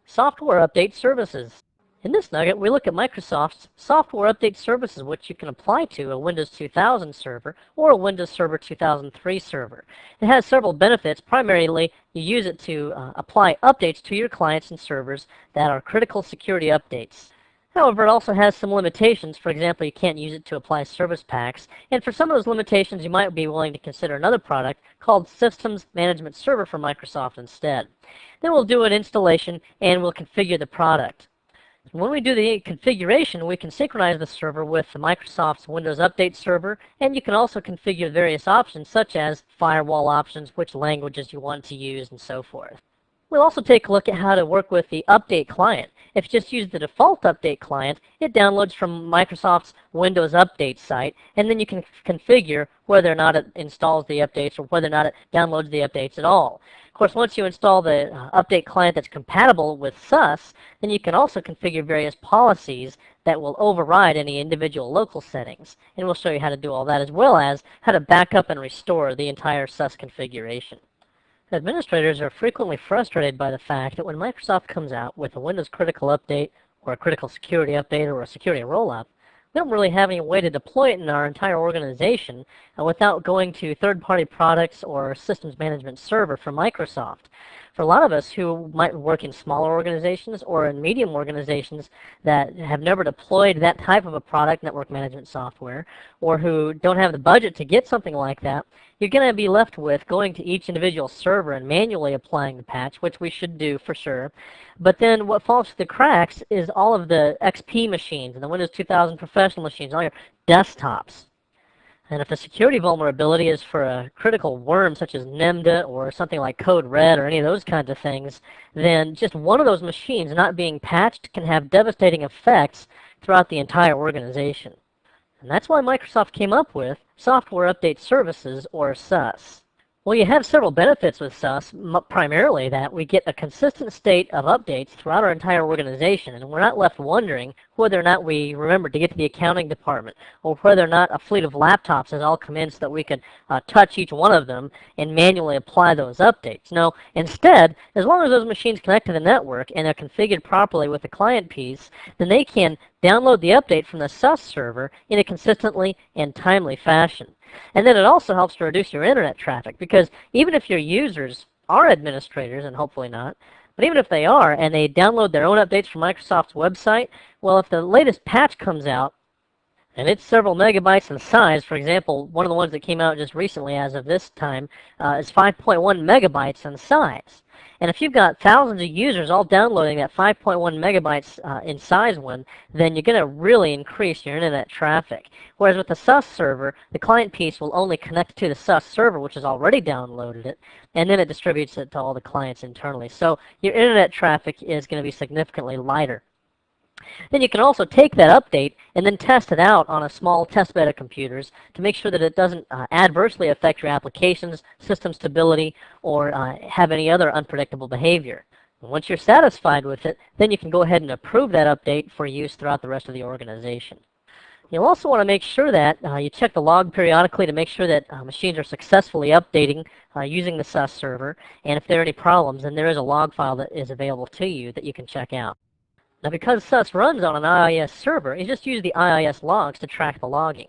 Software Update Services. In this nugget, we look at Microsoft's Software Update Services, which you can apply to a Windows 2000 server or a Windows Server 2003 server. It has several benefits. Primarily, you use it to apply updates to your clients and servers that are critical security updates. However, it also has some limitations. For example, you can't use it to apply service packs. And for some of those limitations, you might be willing to consider another product called Systems Management Server from Microsoft instead. Then we'll do an installation and we'll configure the product. When we do the configuration, we can synchronize the server with the Microsoft's Windows Update Server, and you can also configure various options such as firewall options, which languages you want to use, and so forth. We'll also take a look at how to work with the Update client. If you just use the default Update client, it downloads from Microsoft's Windows Update site, and then you can configure whether or not it installs the updates or whether or not it downloads the updates at all. Of course, once you install the Update client that's compatible with SUS, then you can also configure various policies that will override any individual local settings. And we'll show you how to do all that, as well as how to back up and restore the entire SUS configuration. Administrators are frequently frustrated by the fact that when Microsoft comes out with a Windows Critical Update or a Critical Security Update or a Security Rollup, we don't really have any way to deploy it in our entire organization without going to third-party products or systems management server from Microsoft. For a lot of us who might work in smaller organizations or in medium organizations that have never deployed that type of a product, network management software, or who don't have the budget to get something like that, you're going to be left with going to each individual server and manually applying the patch, which we should do for sure. But then what falls through the cracks is all of the XP machines and the Windows 2000 professional machines, all your desktops. And if the security vulnerability is for a critical worm such as Nemda or something like Code Red or any of those kinds of things, then just one of those machines not being patched can have devastating effects throughout the entire organization. And that's why Microsoft came up with Software Update Services, or SUS. Well, you have several benefits with SUS, primarily that we get a consistent state of updates throughout our entire organization, and we're not left wondering whether or not we remember to get to the accounting department, or whether or not a fleet of laptops has all come in so that we could touch each one of them and manually apply those updates. No, instead, as long as those machines connect to the network and are configured properly with the client piece, then they can download the update from the SUS server in a consistently and timely fashion. And then it also helps to reduce your internet traffic, because even if your users are administrators, and hopefully not, but even if they are and they download their own updates from Microsoft's website, well, if the latest patch comes out and it's several megabytes in size, for example, one of the ones that came out just recently as of this time is 5.1 megabytes in size. And if you've got thousands of users all downloading that 5.1 megabytes in size one, then you're going to really increase your internet traffic. Whereas with the SUS server, the client piece will only connect to the SUS server, which has already downloaded it, and then it distributes it to all the clients internally. So your internet traffic is going to be significantly lighter. Then you can also take that update and then test it out on a small test bed of computers to make sure that it doesn't adversely affect your application's system stability or have any other unpredictable behavior. And once you're satisfied with it, then you can go ahead and approve that update for use throughout the rest of the organization. You'll also want to make sure that you check the log periodically to make sure that machines are successfully updating using the SUS server, and if there are any problems, then there is a log file that is available to you that you can check out. Now, because SUS runs on an IIS server, you just use the IIS logs to track the logging.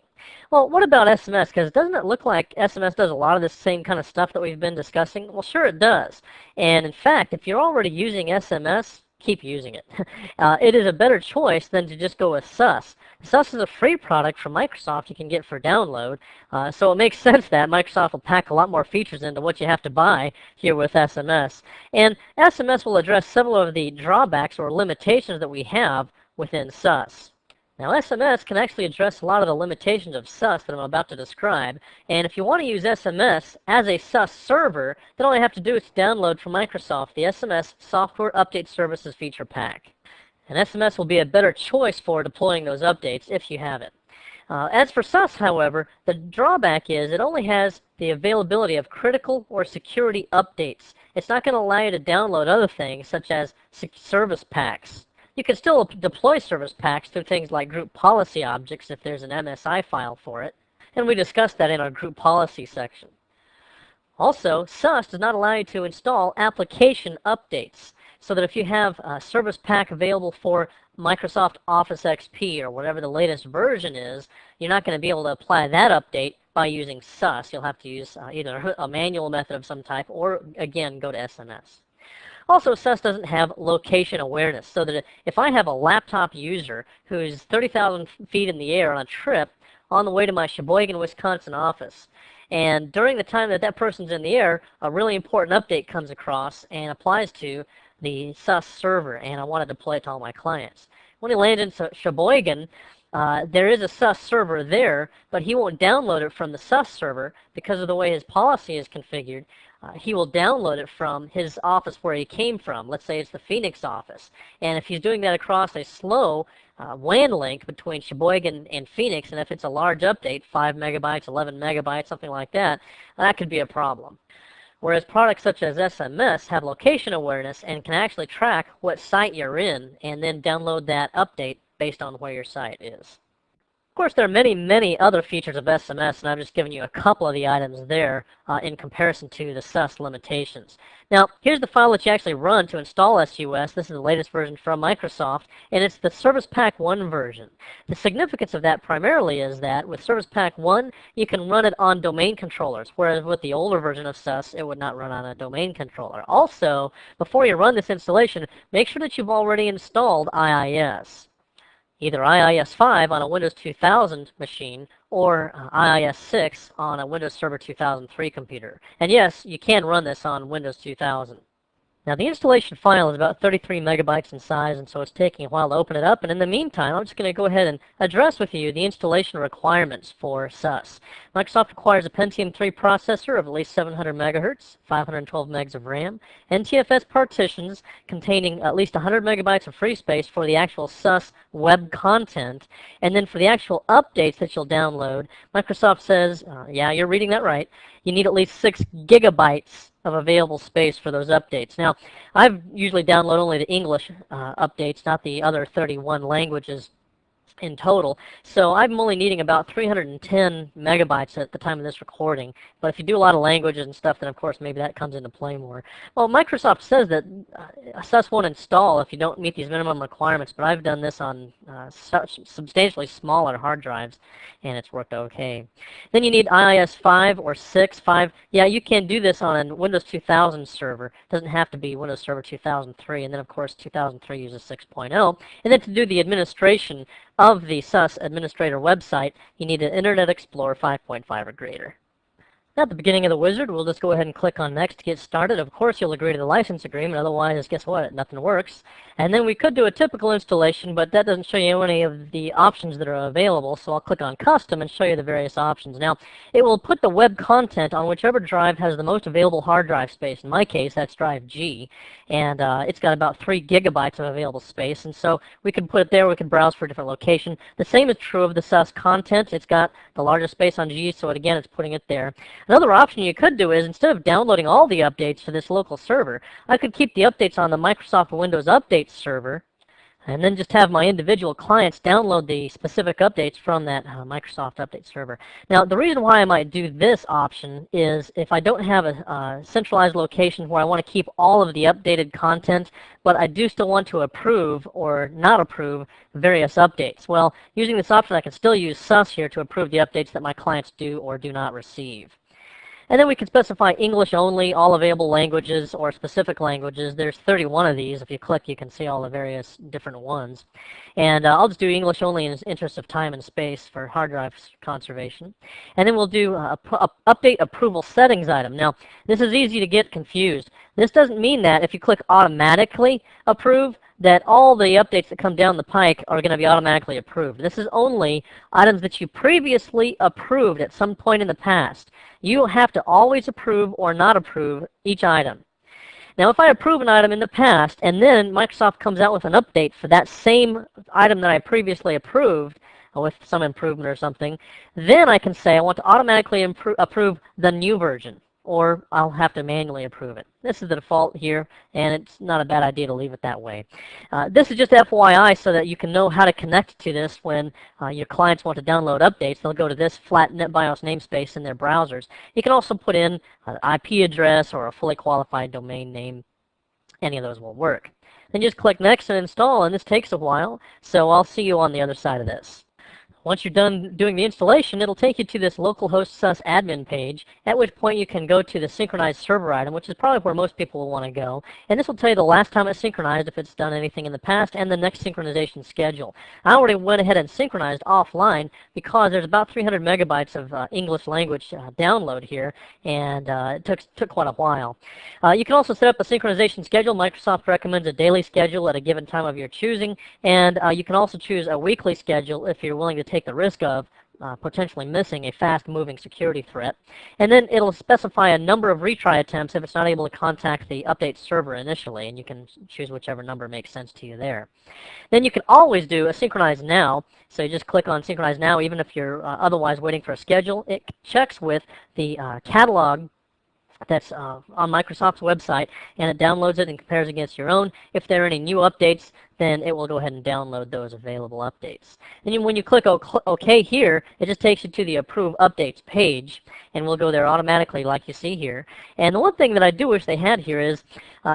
Well, what about SMS? Because doesn't it look like SMS does a lot of this same kind of stuff that we've been discussing? Well, sure it does. And in fact, if you're already using SMS, keep using it. It is a better choice than to just go with SUS. SUS is a free product from Microsoft you can get for download, so it makes sense that Microsoft will pack a lot more features into what you have to buy here with SMS. And SMS will address several of the drawbacks or limitations that we have within SUS. Now, SMS can actually address a lot of the limitations of SUS that I'm about to describe, and if you want to use SMS as a SUS server, then all you have to do is download from Microsoft the SMS Software Update Services feature pack. And SMS will be a better choice for deploying those updates if you have it. As for SUS, however, the drawback is it only has the availability of critical or security updates. It's not going to allow you to download other things such as service packs. You can still deploy service packs through things like group policy objects if there's an MSI file for it, and we discussed that in our group policy section. Also, SUS does not allow you to install application updates. so that if you have a service pack available for Microsoft Office XP or whatever the latest version is, you're not going to be able to apply that update by using SUS. You'll have to use either a manual method of some type or, again, go to SMS. Also, SUS doesn't have location awareness, so that if I have a laptop user who's 30,000 feet in the air on a trip on the way to my Sheboygan, Wisconsin office, and during the time that that person's in the air, a really important update comes across and applies to the SUS server, and I want to deploy it to all my clients. When he lands in Sheboygan, there is a SUS server there, but he won't download it from the SUS server because of the way his policy is configured. He will download it from his office where he came from. Let's say it's the Phoenix office. And if he's doing that across a slow WAN link between Sheboygan and Phoenix, and if it's a large update, 5 megabytes, 11 megabytes, something like that, that could be a problem. Whereas products such as SMS have location awareness and can actually track what site you're in and then download that update based on where your site is. Of course, there are many, many other features of SMS, and I've just given you a couple of the items there in comparison to the SUS limitations. Now, here's the file that you actually run to install SUS. This is the latest version from Microsoft, and it's the Service Pack 1 version. The significance of that primarily is that with Service Pack 1, you can run it on domain controllers, whereas with the older version of SUS, it would not run on a domain controller. Also, before you run this installation, make sure that you've already installed IIS. Either IIS 5 on a Windows 2000 machine or IIS 6 on a Windows Server 2003 computer. And yes, you can run this on Windows 2000. Now, the installation file is about 33 megabytes in size, and so it's taking a while to open it up. And in the meantime, I'm just going to go ahead and address with you the installation requirements for SUS. Microsoft requires a Pentium 3 processor of at least 700 megahertz, 512 megs of RAM, NTFS partitions containing at least 100 megabytes of free space for the actual SUS web content. And then for the actual updates that you'll download, Microsoft says, yeah, you're reading that right, you need at least 6 gigabytes of available space for those updates. Now, I usually download only the English updates, not the other 31 languages in total. So I'm only needing about 310 megabytes at the time of this recording. But if you do a lot of languages and stuff, then of course maybe that comes into play more. Well, Microsoft says that SUS won't install if you don't meet these minimum requirements, but I've done this on substantially smaller hard drives, and it's worked okay. Then you need IIS 5 or 6. 5, yeah, you can do this on a Windows 2000 server. It doesn't have to be Windows Server 2003, and then of course 2003 uses 6.0. And then to do the administration of the SUS administrator website, you need an Internet Explorer 5.5 or greater. At the beginning of the wizard, we'll just go ahead and click on Next to get started. Of course, you'll agree to the license agreement, otherwise, guess what? Nothing works. And then we could do a typical installation, but that doesn't show you any of the options that are available, so I'll click on Custom and show you the various options. Now, it will put the web content on whichever drive has the most available hard drive space. In my case, that's drive G, and it's got about 3 gigabytes of available space, and so we can put it there, we can browse for a different location. The same is true of the SUS content. It's got the largest space on G, so again, it's putting it there. Another option you could do is, instead of downloading all the updates to this local server, I could keep the updates on the Microsoft Windows Updates server, and then just have my individual clients download the specific updates from that Microsoft Update server. Now, the reason why I might do this option is if I don't have a centralized location where I want to keep all of the updated content, but I do still want to approve or not approve various updates. Well, using this option, I can still use SUS here to approve the updates that my clients do or do not receive. And then we can specify English only, all available languages, or specific languages. There's 31 of these. If you click, you can see all the various different ones. And I'll just do English only in the interest of time and space for hard drive conservation. And then we'll do update approval settings item. Now, this is easy to get confused. This doesn't mean that if you click automatically approve, that all the updates that come down the pike are going to be automatically approved. This is only items that you previously approved at some point in the past. You have to always approve or not approve each item. Now, if I approve an item in the past, and then Microsoft comes out with an update for that same item that I previously approved, with some improvement or something, then I can say I want to automatically approve the new version, or I'll have to manually approve it. This is the default here, and it's not a bad idea to leave it that way. This is just FYI so that you can know how to connect to this when your clients want to download updates. They'll go to this flat NetBIOS namespace in their browsers. You can also put in an IP address or a fully qualified domain name. any of those will work. Then just click Next and Install, and this takes a while, so I'll see you on the other side of this. Once you're done doing the installation, it'll take you to this localhost sus admin page, at which point you can go to the synchronized server item, which is probably where most people will want to go. And this will tell you the last time it's synchronized, if it's done anything in the past, and the next synchronization schedule. I already went ahead and synchronized offline because there's about 300 megabytes of English language download here, and it took quite a while. You can also set up a synchronization schedule. Microsoft recommends a daily schedule at a given time of your choosing, and you can also choose a weekly schedule if you're willing to take the risk of potentially missing a fast-moving security threat. And then it'll specify a number of retry attempts if it's not able to contact the update server initially, and you can choose whichever number makes sense to you there. Then you can always do a synchronize now, so you just click on synchronize now even if you're otherwise waiting for a schedule. It checks with the catalog that's on Microsoft's website, and it downloads it and compares against your own. If there are any new updates, then it will go ahead and download those available updates. And when you click OK here, it just takes you to the Approve Updates page, and we'll go there automatically like you see here. And the one thing that I do wish they had here is,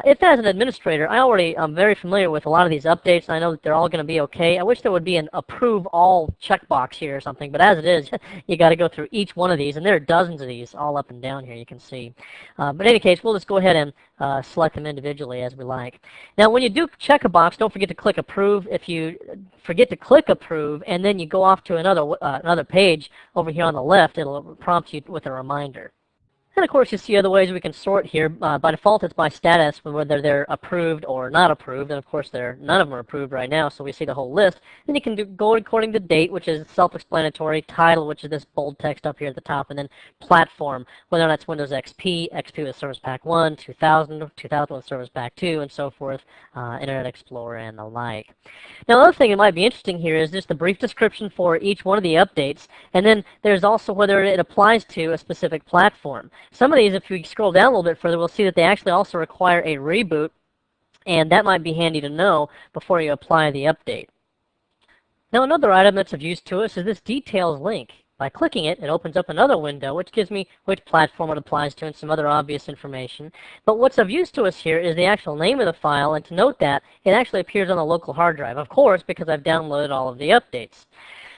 if as an administrator, I already am very familiar with a lot of these updates, and I know that they're all going to be okay. I wish there would be an Approve All checkbox here or something, but as it is, you got to go through each one of these, and there are dozens of these all up and down here, you can see. But in any case, we'll just go ahead and select them individually as we like. Now, when you do check a box, don't forget to click Approve. If you forget to click Approve and then you go off to another page over here on the left, it'll prompt you with a reminder. And of course, you see other ways we can sort here. By default, it's by status, whether they're approved or not approved. And of course, none of them are approved right now, so we see the whole list. Then you can go according to date, which is self-explanatory, title, which is this bold text up here at the top, and then platform, whether or not it's Windows XP, XP with Service Pack 1, 2000, 2000 with Service Pack 2, and so forth, Internet Explorer, and the like. Now, another thing that might be interesting here is just the brief description for each one of the updates, and then there's also whether it applies to a specific platform. Some of these, if we scroll down a little bit further, we'll see that they actually also require a reboot, and that might be handy to know before you apply the update. Now, another item that's of use to us is this details link. By clicking it, it opens up another window, which gives me which platform it applies to and some other obvious information. But what's of use to us here is the actual name of the file, and to note that, it actually appears on the local hard drive, of course, because I've downloaded all of the updates.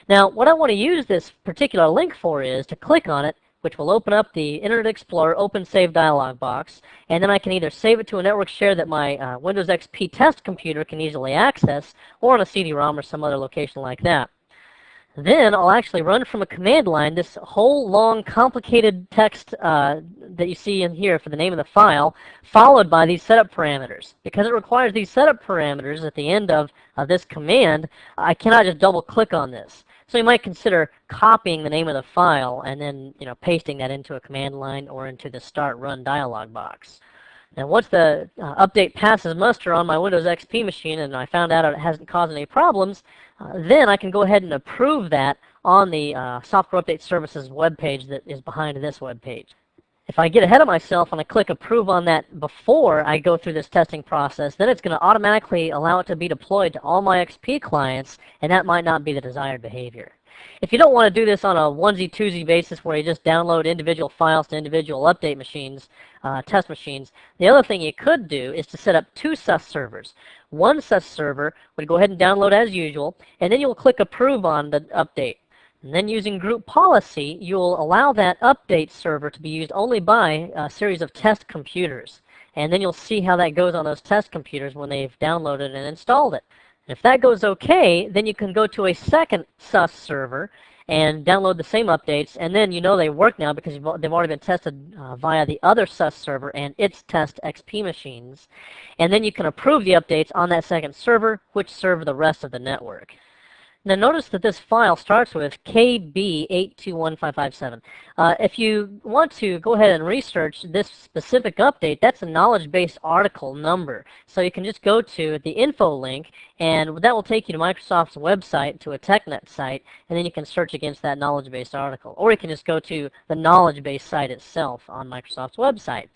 Now, what I want to use this particular link for is to click on it, which will open up the Internet Explorer Open Save dialog box, and then I can either save it to a network share that my Windows XP test computer can easily access, or on a CD-ROM or some other location like that. Then I'll actually run from a command line this whole long complicated text that you see in here for the name of the file, followed by these setup parameters. Because it requires these setup parameters at the end of this command, I cannot just double click on this. So you might consider copying the name of the file and then pasting that into a command line or into the Start Run dialog box. Now, once the update passes muster on my Windows XP machine and I found out it hasn't caused any problems, then I can go ahead and approve that on the Software Update Services webpage that is behind this webpage. If I get ahead of myself and I click Approve on that before I go through this testing process, then it's going to automatically allow it to be deployed to all my XP clients, and that might not be the desired behavior. If you don't want to do this on a onesie-twosie basis where you just download individual files to individual update machines, test machines, the other thing you could do is to set up two sus servers. One sus server would go ahead and download as usual, and then you'll click Approve on the update. And then using group policy, you'll allow that update server to be used only by a series of test computers. And then you'll see how that goes on those test computers when they've downloaded and installed it. And if that goes okay, then you can go to a second sus server and download the same updates, and then you know they work now because they've already been tested via the other sus server and its test XP machines. And then you can approve the updates on that second server, which serve the rest of the network. Now notice that this file starts with KB821557. If you want to go ahead and research this specific update, that's a knowledge base article number. So you can just go to the info link, and that will take you to Microsoft's website, to a TechNet site, and then you can search against that knowledge base article. Or you can just go to the knowledge base site itself on Microsoft's website.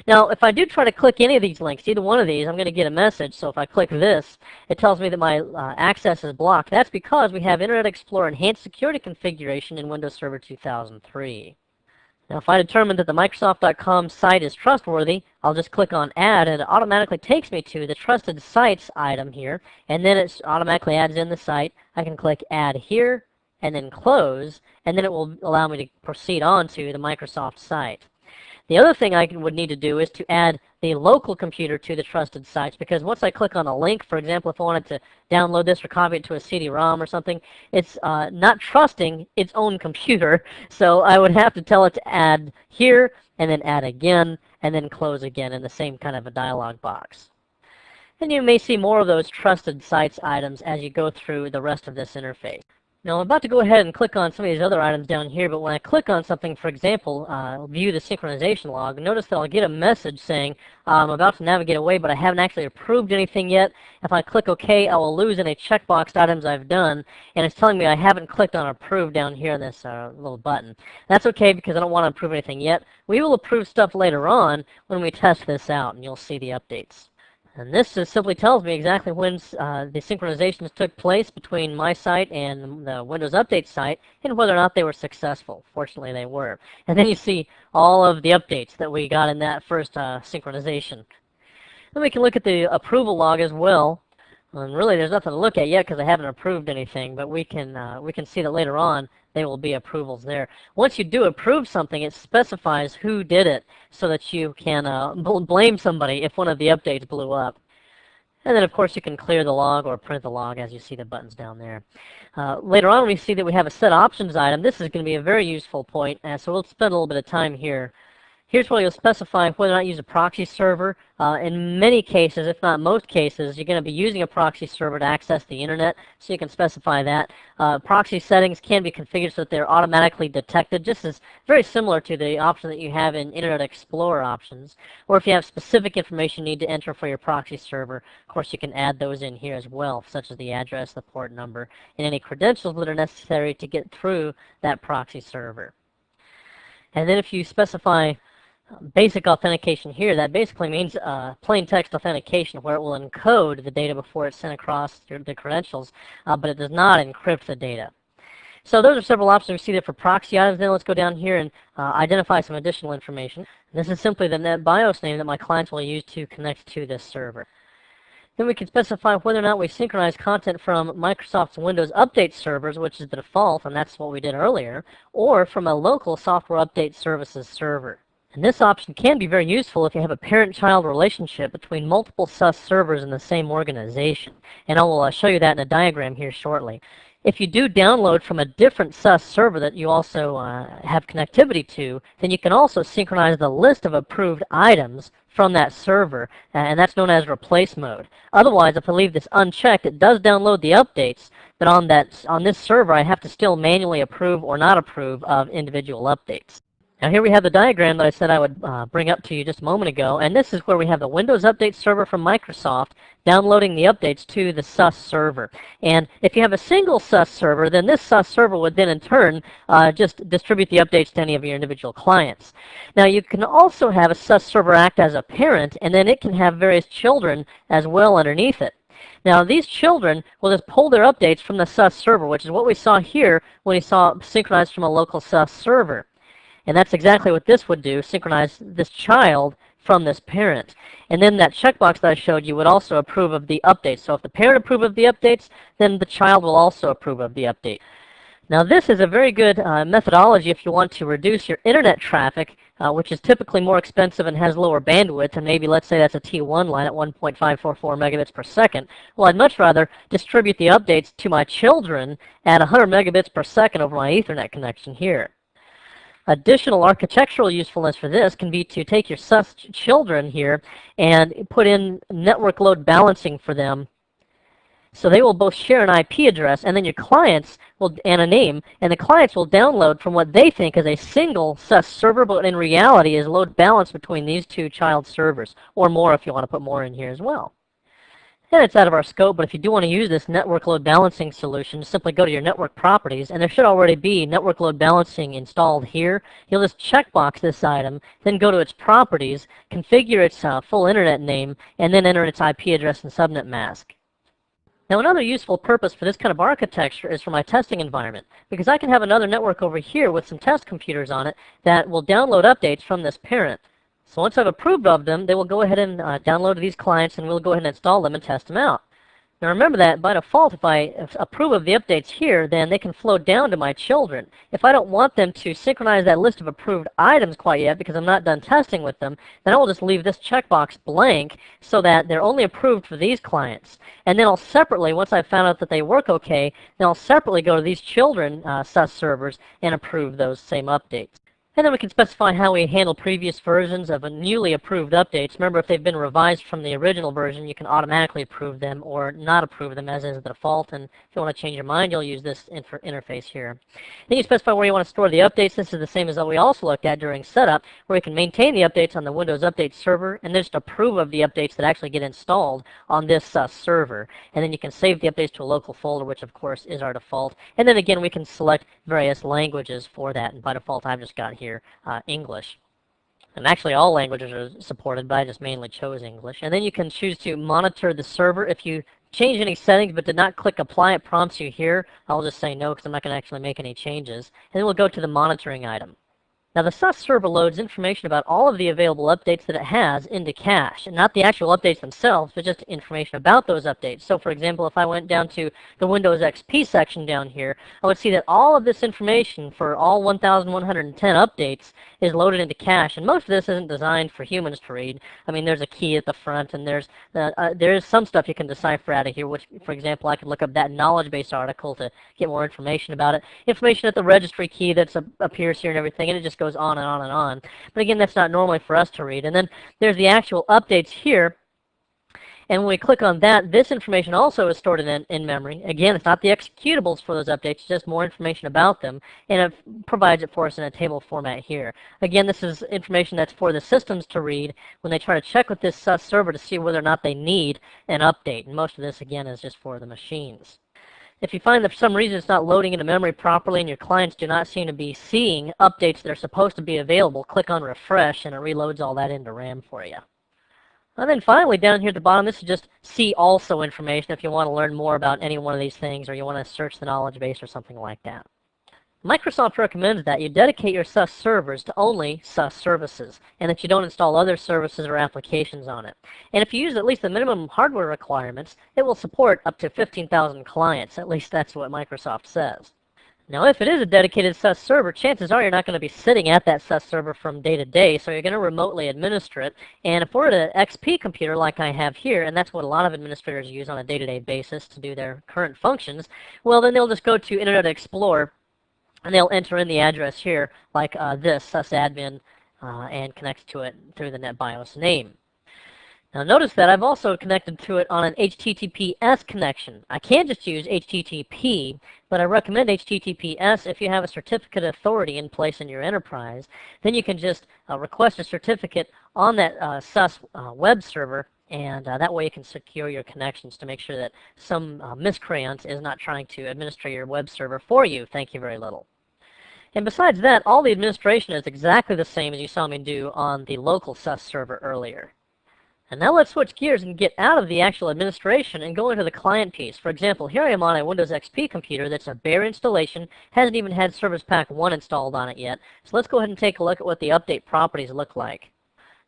Now, if I do try to click any of these links, either one of these, I'm going to get a message. So if I click this, it tells me that my access is blocked. That's because we have Internet Explorer Enhanced Security Configuration in Windows Server 2003. Now, if I determine that the Microsoft.com site is trustworthy, I'll just click on Add, and it automatically takes me to the Trusted Sites item here, and then it automatically adds in the site. I can click Add here, and then Close, and then it will allow me to proceed on to the Microsoft site. The other thing I would need to do is to add the local computer to the trusted sites, because once I click on a link, for example, if I wanted to download this or copy it to a CD-ROM or something, it's not trusting its own computer, so I would have to tell it to add here, and then add again, and then close again in the same kind of a dialog box. And you may see more of those trusted sites items as you go through the rest of this interface. Now I'm about to go ahead and click on some of these other items down here, but when I click on something, for example, view the synchronization log, notice that I'll get a message saying I'm about to navigate away, but I haven't actually approved anything yet. If I click OK, I will lose any checkboxed items I've done, and it's telling me I haven't clicked on approve down here in this little button. That's okay, because I don't want to approve anything yet. We will approve stuff later on when we test this out, and you'll see the updates. And this just simply tells me exactly when the synchronizations took place between my site and the Windows Update site and whether or not they were successful. Fortunately, they were. And then you see all of the updates that we got in that first synchronization. Then we can look at the approval log as well. And really, there's nothing to look at yet because I haven't approved anything, but we can see that later on there will be approvals there. Once you do approve something, it specifies who did it so that you can blame somebody if one of the updates blew up. And then, of course, you can clear the log or print the log as you see the buttons down there. Later on, we see that we have a set options item. This is going to be a very useful point, so we'll spend a little bit of time here. Here's where you'll specify whether or not you use a proxy server. In many cases, if not most cases, you're going to be using a proxy server to access the internet, so you can specify that. Proxy settings can be configured so that they're automatically detected, just as very similar to the option that you have in Internet Explorer options. Or if you have specific information you need to enter for your proxy server, of course you can add those in here as well, such as the address, the port number, and any credentials that are necessary to get through that proxy server. And then if you specify basic authentication here, that basically means plain text authentication, where it will encode the data before it's sent across the credentials, but it does not encrypt the data. So those are several options we see there for proxy items. Then let's go down here and identify some additional information. This is simply the NetBIOS name that my clients will use to connect to this server. Then we can specify whether or not we synchronize content from Microsoft's Windows Update servers, which is the default, and that's what we did earlier, or from a local Software Update Services server. And this option can be very useful if you have a parent-child relationship between multiple SUS servers in the same organization. And I will show you that in a diagram here shortly. If you do download from a different SUS server that you also have connectivity to, then you can also synchronize the list of approved items from that server, and that's known as replace mode. Otherwise, if I leave this unchecked, it does download the updates, but on this server, I have to still manually approve or not approve of individual updates. Now here we have the diagram that I said I would bring up to you just a moment ago, and this is where we have the Windows Update server from Microsoft downloading the updates to the SUS server. And if you have a single SUS server, then this SUS server would then in turn just distribute the updates to any of your individual clients. Now you can also have a SUS server act as a parent, and then it can have various children as well underneath it. Now these children will just pull their updates from the SUS server, which is what we saw here when we saw synchronized from a local SUS server. And that's exactly what this would do, synchronize this child from this parent. And then that checkbox that I showed you would also approve of the updates. So if the parent approves of the updates, then the child will also approve of the update. Now this is a very good methodology if you want to reduce your internet traffic, which is typically more expensive and has lower bandwidth, and maybe let's say that's a T1 line at 1.544 megabits per second. Well, I'd much rather distribute the updates to my children at 100 megabits per second over my Ethernet connection here. Additional architectural usefulness for this can be to take your SUS children here and put in network load balancing for them. So they will both share an IP address, and then your clients will, and a name, and the clients will download from what they think is a single SUS server, but in reality is load balanced between these two child servers, or more if you want to put more in here as well. And it's out of our scope, but if you do want to use this network load balancing solution, simply go to your network properties, and there should already be network load balancing installed here. You'll just checkbox this item, then go to its properties, configure its full internet name, and then enter its IP address and subnet mask. Now, another useful purpose for this kind of architecture is for my testing environment, because I can have another network over here with some test computers on it that will download updates from this parent. So once I've approved of them, they will go ahead and download these clients, and we'll go ahead and install them and test them out. Now remember that by default, if I approve of the updates here, then they can flow down to my children. If I don't want them to synchronize that list of approved items quite yet because I'm not done testing with them, then I will just leave this checkbox blank so that they're only approved for these clients. And then I'll separately, once I've found out that they work okay, then I'll separately go to these children SUS servers and approve those same updates. And then we can specify how we handle previous versions of a newly approved updates. Remember, if they've been revised from the original version, you can automatically approve them or not approve them as is the default. And if you want to change your mind, you'll use this interface here. Then you specify where you want to store the updates. This is the same as what we also looked at during setup, where we can maintain the updates on the Windows Update server and then just approve of the updates that actually get installed on this server. And then you can save the updates to a local folder, which of course is our default. And then again, we can select various languages for that. And by default, I've just got here English. And actually all languages are supported, but I just mainly chose English. And then you can choose to monitor the server. If you change any settings but did not click apply, it prompts you here. I'll just say no because I'm not going to actually make any changes. And then we'll go to the monitoring item. Now the SUS server loads information about all of the available updates that it has into cache, and not the actual updates themselves, but just information about those updates. So for example, if I went down to the Windows XP section down here, I would see that all of this information for all 1,110 updates is loaded into cache, and most of this isn't designed for humans to read. I mean, there's a key at the front, and there is some stuff you can decipher out of here, which, for example, I could look up that knowledge base article to get more information about it. Information at the registry key that appears here and everything, and it just goes on and on and on. But again, that's not normally for us to read. And then there's the actual updates here. And when we click on that, this information also is stored in memory. Again, it's not the executables for those updates, it's just more information about them. And it provides it for us in a table format here. Again, this is information that's for the systems to read when they try to check with this SUS server to see whether or not they need an update. And most of this, again, is just for the machines. If you find that for some reason it's not loading into memory properly and your clients do not seem to be seeing updates that are supposed to be available, click on refresh and it reloads all that into RAM for you. And then finally, down here at the bottom, this is just see also information if you want to learn more about any one of these things or you want to search the knowledge base or something like that. Microsoft recommends that you dedicate your SUS servers to only SUS services, and that you don't install other services or applications on it. And if you use at least the minimum hardware requirements, it will support up to 15,000 clients. At least that's what Microsoft says. Now, if it is a dedicated SUS server, chances are you're not going to be sitting at that SUS server from day to day, so you're going to remotely administer it. And if we're at an XP computer like I have here, and that's what a lot of administrators use on a day-to-day basis to do their current functions, well, then they'll just go to Internet Explorer, and they'll enter in the address here, like this, sysadmin, and connect to it through the NetBIOS name. Now notice that I've also connected to it on an HTTPS connection. I can just use HTTP, but I recommend HTTPS if you have a certificate authority in place in your enterprise. Then you can just request a certificate on that SUS web server, and that way you can secure your connections to make sure that some miscreant is not trying to administer your web server for you. Thank you very little. And besides that, all the administration is exactly the same as you saw me do on the local SUS server earlier. And now let's switch gears and get out of the actual administration and go into the client piece. For example, here I am on a Windows XP computer that's a bare installation, hasn't even had Service Pack 1 installed on it yet. So let's go ahead and take a look at what the update properties look like.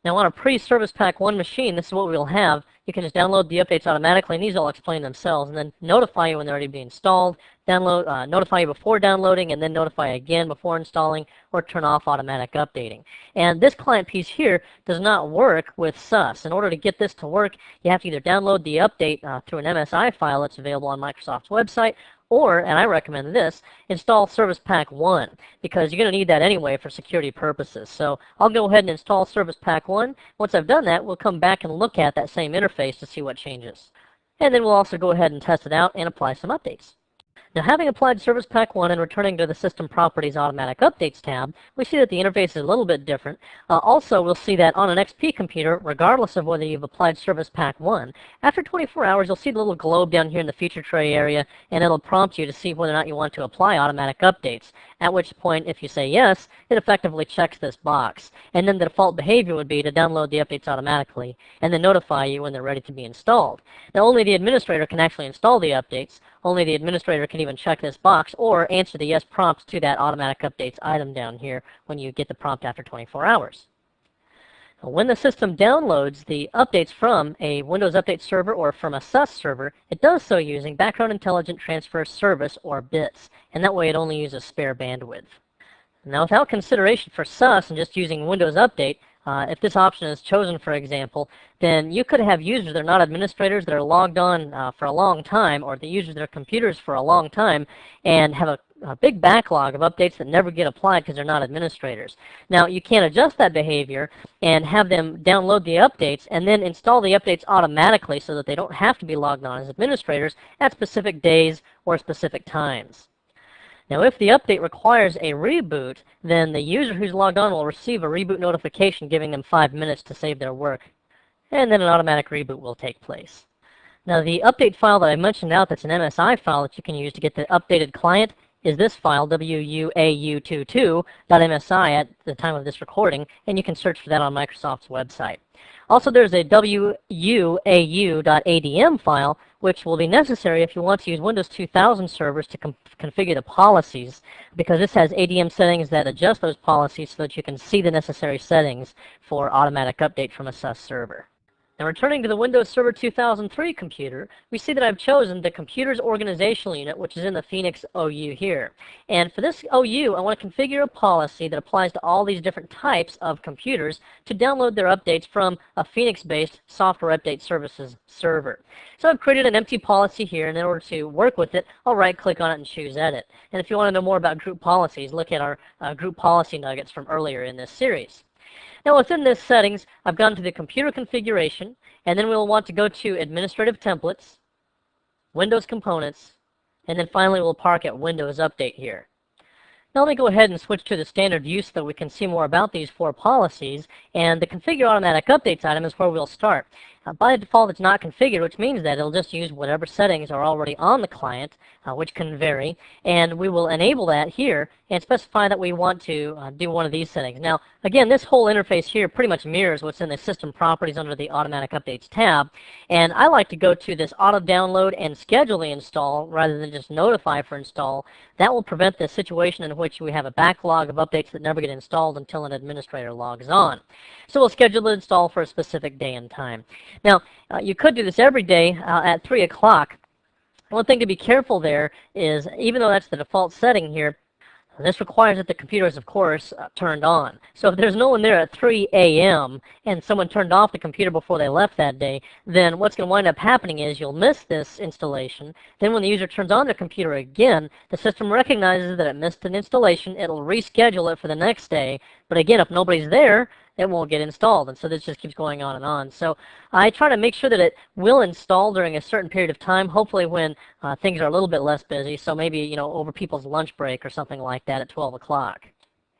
Now on a pre-Service Pack 1 machine, this is what we'll have. You can just download the updates automatically, and these all explain themselves, and then notify you when they're already being installed, notify you before downloading, and then notify again before installing, or turn off automatic updating. And this client piece here does not work with SUS. In order to get this to work, you have to either download the update through an MSI file that's available on Microsoft's website, or, and I recommend this, install Service Pack 1, because you're going to need that anyway for security purposes. So I'll go ahead and install Service Pack 1. Once I've done that, we'll come back and look at that same interface to see what changes. And then we'll also go ahead and test it out and apply some updates. Now, having applied Service Pack 1 and returning to the System Properties Automatic Updates tab, we see that the interface is a little bit different. Also, we'll see that on an XP computer, regardless of whether you've applied Service Pack 1, after 24 hours, you'll see the little globe down here in the feature tray area, and it'll prompt you to see whether or not you want to apply automatic updates, at which point, if you say yes, it effectively checks this box. And then the default behavior would be to download the updates automatically, and then notify you when they're ready to be installed. Now, only the administrator can actually install the updates. Only the administrator can even check this box or answer the yes prompts to that automatic updates item down here when you get the prompt after 24 hours. Now, when the system downloads the updates from a Windows Update server or from a SUS server, it does so using Background Intelligent Transfer Service, or BITS, and that way it only uses spare bandwidth. Now, without consideration for SUS and just using Windows Update, if this option is chosen, for example, then you could have users that are not administrators that are logged on for a long time, or that use their computers for a long time, and have a big backlog of updates that never get applied because they're not administrators. Now, you can adjust that behavior and have them download the updates and then install the updates automatically so that they don't have to be logged on as administrators at specific days or specific times. Now, if the update requires a reboot, then the user who's logged on will receive a reboot notification giving them 5 minutes to save their work, and then an automatic reboot will take place. Now, the update file that I mentioned out, that's an MSI file that you can use to get the updated client, is this file, wuau22.msi at the time of this recording, and you can search for that on Microsoft's website. Also, there's a wuau.adm file, which will be necessary if you want to use Windows 2000 servers to configure the policies, because this has ADM settings that adjust those policies so that you can see the necessary settings for automatic update from a SUS server. Now, returning to the Windows Server 2003 computer, we see that I've chosen the Computers Organizational Unit, which is in the Phoenix OU here. And for this OU, I want to configure a policy that applies to all these different types of computers to download their updates from a Phoenix-based Software Update Services server. So I've created an empty policy here, and in order to work with it, I'll right-click on it and choose Edit. And if you want to know more about group policies, look at our group policy nuggets from earlier in this series. Now, within this settings, I've gone to the computer configuration, and then we'll want to go to Administrative Templates, Windows Components, and then finally we'll park at Windows Update here. Now let me go ahead and switch to the standard view so that we can see more about these four policies, and the Configure Automatic Updates item is where we'll start. By default, it's not configured, which means that it'll just use whatever settings are already on the client, which can vary, and we will enable that here and specify that we want to do one of these settings. Now, again, this whole interface here pretty much mirrors what's in the System Properties under the Automatic Updates tab, and I like to go to this Auto Download and Schedule the Install rather than just Notify for Install. That will prevent the situation in which we have a backlog of updates that never get installed until an administrator logs on. So we'll schedule the install for a specific day and time. Now, you could do this every day at 3 o'clock. One thing to be careful there is, even though that's the default setting here, this requires that the computer is, of course, turned on. So if there's no one there at 3 a.m. and someone turned off the computer before they left that day, then what's going to wind up happening is you'll miss this installation. Then when the user turns on their computer again, the system recognizes that it missed an installation. It'll reschedule it for the next day. But again, if nobody's there, it won't get installed, and so this just keeps going on and on. So I try to make sure that it will install during a certain period of time, hopefully when things are a little bit less busy, so maybe, you know, over people's lunch break or something like that at 12 o'clock.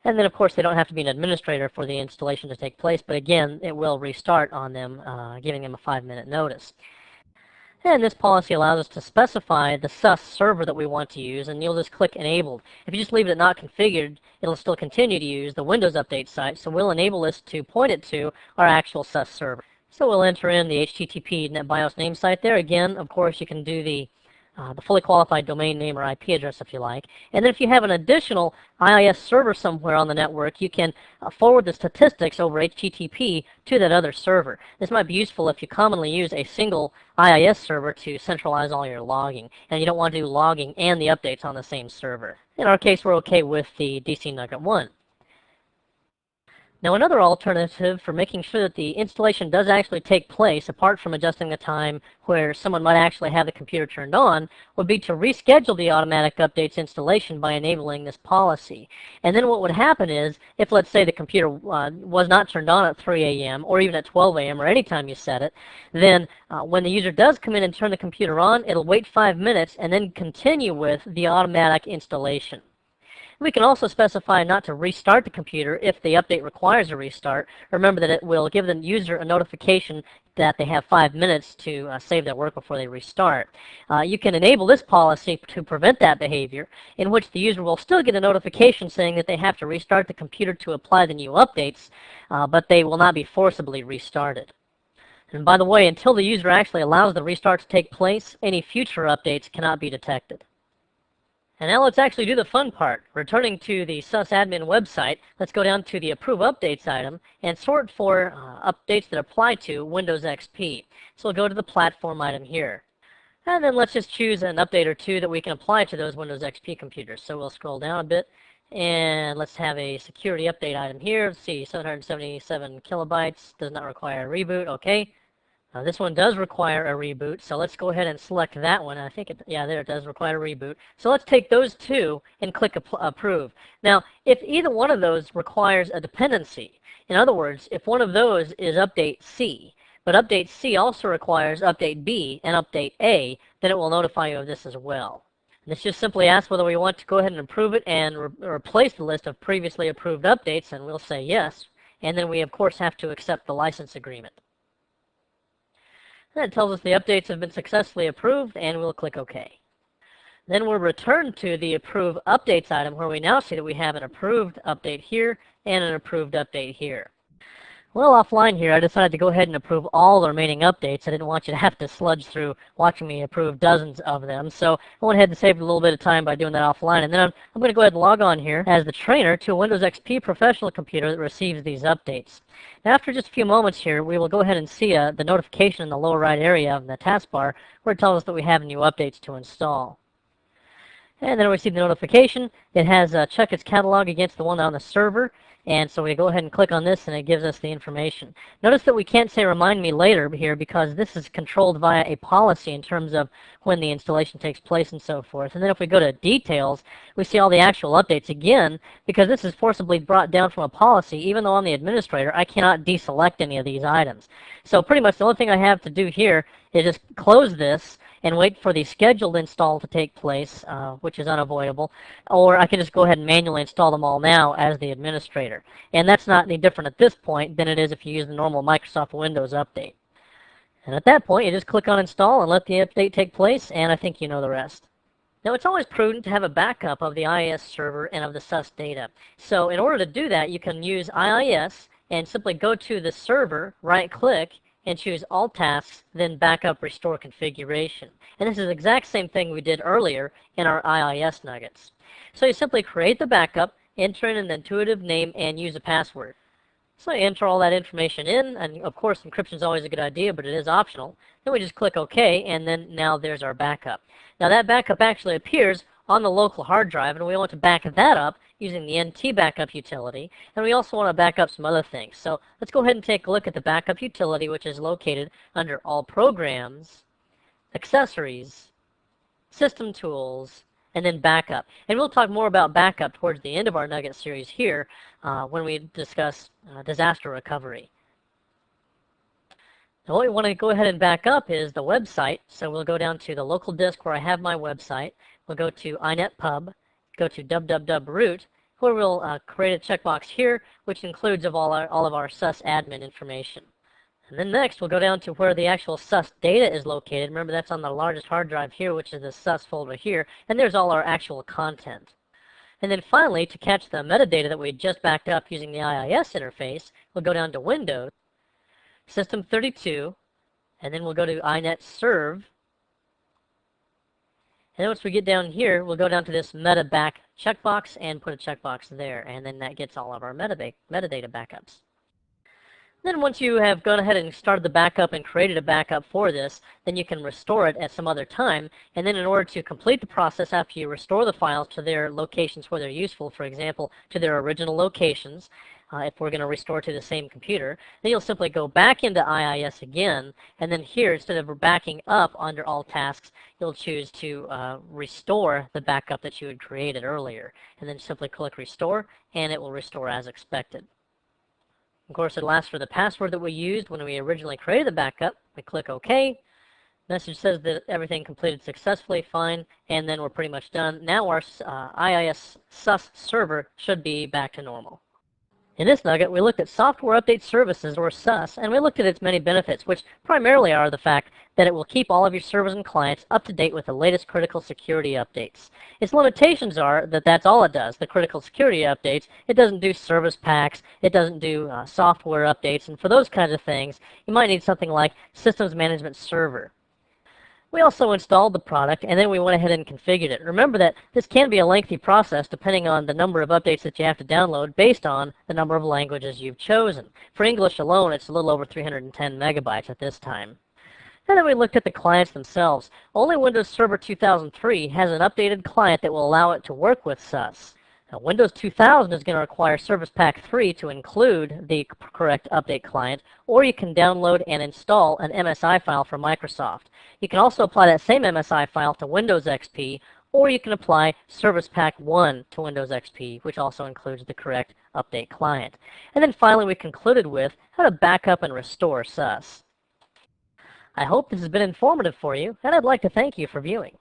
And then, of course, they don't have to be an administrator for the installation to take place, but again, it will restart on them, giving them a 5-minute notice. And this policy allows us to specify the SUS server that we want to use, and you'll just click Enabled. If you just leave it not configured, it'll still continue to use the Windows Update site, so we'll enable this to point it to our actual SUS server. So we'll enter in the HTTP NetBIOS name site there. Again, of course, you can do the fully qualified domain name or IP address if you like. And then if you have an additional IIS server somewhere on the network, you can forward the statistics over HTTP to that other server. This might be useful if you commonly use a single IIS server to centralize all your logging, and you don't want to do logging and the updates on the same server. In our case, we're okay with the DC Nugget 1. Now, another alternative for making sure that the installation does actually take place, apart from adjusting the time where someone might actually have the computer turned on, would be to reschedule the automatic updates installation by enabling this policy. And then what would happen is, if let's say the computer was not turned on at 3 a.m. or even at 12 a.m. or any time you set it, then when the user does come in and turn the computer on, it'll wait 5 minutes and then continue with the automatic installation. We can also specify not to restart the computer if the update requires a restart. Remember that it will give the user a notification that they have 5 minutes to save their work before they restart. You can enable this policy to prevent that behavior, in which the user will still get a notification saying that they have to restart the computer to apply the new updates, but they will not be forcibly restarted. And by the way, until the user actually allows the restart to take place, any future updates cannot be detected. And now let's actually do the fun part. Returning to the SUSAdmin website, let's go down to the Approve Updates item and sort for updates that apply to Windows XP. So we'll go to the Platform item here. And then let's just choose an update or two that we can apply to those Windows XP computers. So we'll scroll down a bit, and let's have a security update item here. Let's see, 777 kilobytes, does not require a reboot. Okay. This one does require a reboot, so let's go ahead and select that one. I think yeah, there it does require a reboot. So let's take those two and click Approve. Now, if either one of those requires a dependency, in other words, if one of those is Update C, but Update C also requires Update B and Update A, then it will notify you of this as well. And this just simply asks whether we want to go ahead and approve it and replace the list of previously approved updates, and we'll say yes. And then we, of course, have to accept the license agreement. That tells us the updates have been successfully approved, and we'll click OK. Then we'll return to the Approve Updates item, where we now see that we have an approved update here and an approved update here. Well, offline here, I decided to go ahead and approve all the remaining updates. I didn't want you to have to sludge through watching me approve dozens of them, so I went ahead and saved a little bit of time by doing that offline. And then I'm going to go ahead and log on here as the trainer to a Windows XP professional computer that receives these updates. Now, after just a few moments here, we will go ahead and see the notification in the lower right area of the taskbar where it tells us that we have new updates to install. And then we see the notification. It has check its catalog against the one on the server. And so we go ahead and click on this, and it gives us the information. Notice that we can't say remind me later here, because this is controlled via a policy in terms of when the installation takes place and so forth. And then if we go to details, we see all the actual updates again, because this is forcibly brought down from a policy. Even though I'm the administrator, I cannot deselect any of these items. So pretty much the only thing I have to do here is just close this and wait for the scheduled install to take place, which is unavoidable, or I can just go ahead and manually install them all now as the administrator. And that's not any different at this point than it is if you use the normal Microsoft Windows update. And at that point, you just click on Install and let the update take place, and I think you know the rest. Now, it's always prudent to have a backup of the IIS server and of the SUS data. So in order to do that, you can use IIS and simply go to the server, right-click, and choose All Tasks, then Backup Restore Configuration. And this is the exact same thing we did earlier in our IIS nuggets. So you simply create the backup, enter in an intuitive name, and use a password. So you enter all that information in, and of course encryption is always a good idea, but it is optional. Then we just click OK, and then now there's our backup. Now that backup actually appears on the local hard drive, and we want to back that up using the NT backup utility, and we also want to back up some other things. So let's go ahead and take a look at the backup utility, which is located under All Programs, Accessories, System Tools, and then Backup. And we'll talk more about backup towards the end of our Nugget series here when we discuss disaster recovery. Now what we want to go ahead and back up is the website. So we'll go down to the local disk where I have my website. We'll go to inetpub, go to www.root, where we'll create a checkbox here, which includes all of our SUSAdmin information. And then next, we'll go down to where the actual SUS data is located. Remember, that's on the largest hard drive here, which is the SUS folder here, and there's all our actual content. And then finally, to catch the metadata that we just backed up using the IIS interface, we'll go down to Windows, System32, and then we'll go to inetserv. And once we get down here, we'll go down to this metaback checkbox and put a checkbox there, and then that gets all of our metadata backups. Then once you have gone ahead and started the backup and created a backup for this, then you can restore it at some other time. And then in order to complete the process after you restore the files to their locations where they're useful, for example, to their original locations, if we're going to restore to the same computer. Then you'll simply go back into IIS again, and then here, instead of backing up under All Tasks, you'll choose to restore the backup that you had created earlier. And then simply click Restore, and it will restore as expected. Of course, it'll ask for the password that we used when we originally created the backup. We click OK. Message says that everything completed successfully, fine, and then we're pretty much done. Now our IIS SUS server should be back to normal. In this nugget, we looked at Software Update Services, or SUS, and we looked at its many benefits, which primarily are the fact that it will keep all of your servers and clients up to date with the latest critical security updates. Its limitations are that that's all it does, the critical security updates. It doesn't do service packs, it doesn't do software updates, and for those kinds of things, you might need something like Systems Management Server. We also installed the product, and then we went ahead and configured it. Remember that this can be a lengthy process depending on the number of updates that you have to download based on the number of languages you've chosen. For English alone, it's a little over 310 megabytes at this time. And then we looked at the clients themselves. Only Windows Server 2003 has an updated client that will allow it to work with SUS. Now, Windows 2000 is going to require Service Pack 3 to include the correct update client, or you can download and install an MSI file from Microsoft. You can also apply that same MSI file to Windows XP, or you can apply Service Pack 1 to Windows XP, which also includes the correct update client. And then finally, we concluded with how to back up and restore SUS. I hope this has been informative for you, and I'd like to thank you for viewing.